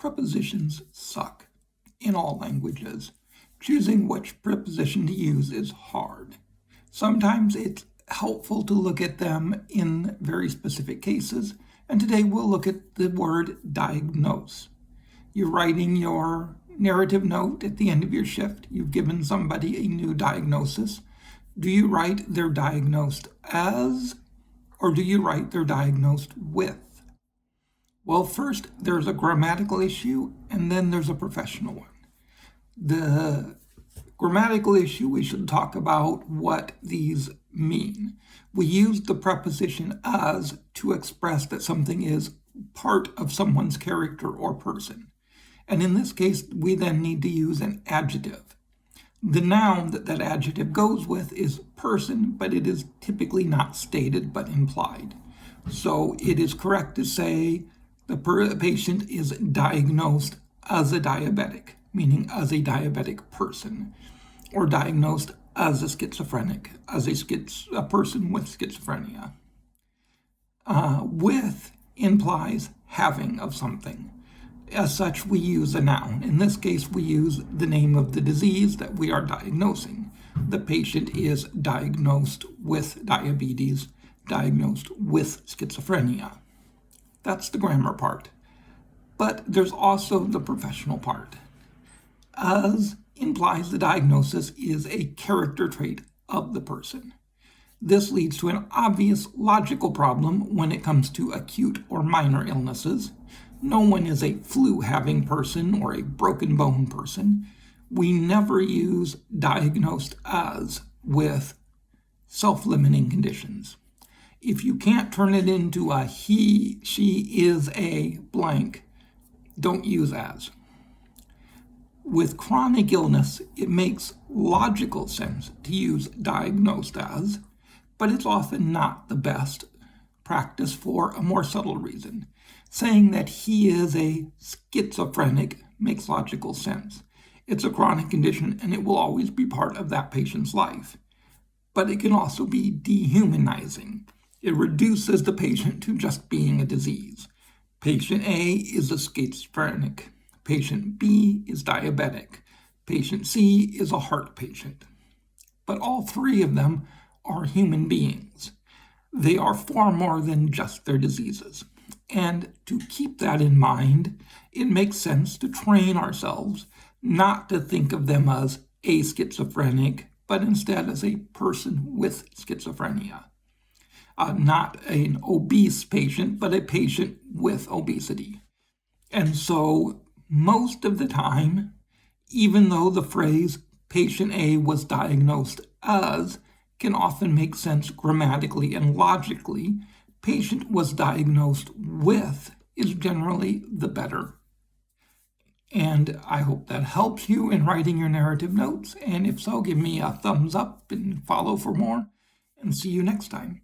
Prepositions suck in all languages. Choosing which preposition to use is hard. Sometimes it's helpful to look at them in very specific cases, and today we'll look at the word diagnose. You're writing your narrative note at the end of your shift. You've given somebody a new diagnosis. Do you write they're diagnosed as, or do you write they're diagnosed with? Well, first, there's a grammatical issue, and then there's a professional one. The grammatical issue, we should talk about what these mean. We use the preposition as to express that something is part of someone's character or person. And in this case, we then need to use an adjective. The noun that adjective goes with is person, but it is typically not stated but implied. So it is correct to say the patient is diagnosed as a diabetic, meaning as a diabetic person, or diagnosed as a schizophrenic, as a person with schizophrenia. With implies having of something. As such, we use a noun. In this case, we use the name of the disease that we are diagnosing. The patient is diagnosed with diabetes, diagnosed with schizophrenia. That's the grammar part. But there's also the professional part. As implies the diagnosis is a character trait of the person. This leads to an obvious logical problem when it comes to acute or minor illnesses. No one is a flu-having person or a broken bone person. We never use diagnosed as with self-limiting conditions. If you can't turn it into a he, she is a blank, don't use as. With chronic illness, it makes logical sense to use diagnosed as, but it's often not the best practice for a more subtle reason. Saying that he is a schizophrenic makes logical sense. It's a chronic condition and it will always be part of that patient's life. But it can also be dehumanizing. It reduces the patient to just being a disease. Patient A is a schizophrenic. Patient B is diabetic. Patient C is a heart patient. But all three of them are human beings. They are far more than just their diseases. And to keep that in mind, it makes sense to train ourselves not to think of them as a schizophrenic, but instead as a person with schizophrenia. Not an obese patient, but a patient with obesity. And so most of the time, even though the phrase patient A was diagnosed as can often make sense grammatically and logically, patient was diagnosed with is generally the better. And I hope that helps you in writing your narrative notes. And if so, give me a thumbs up and follow for more. And see you next time.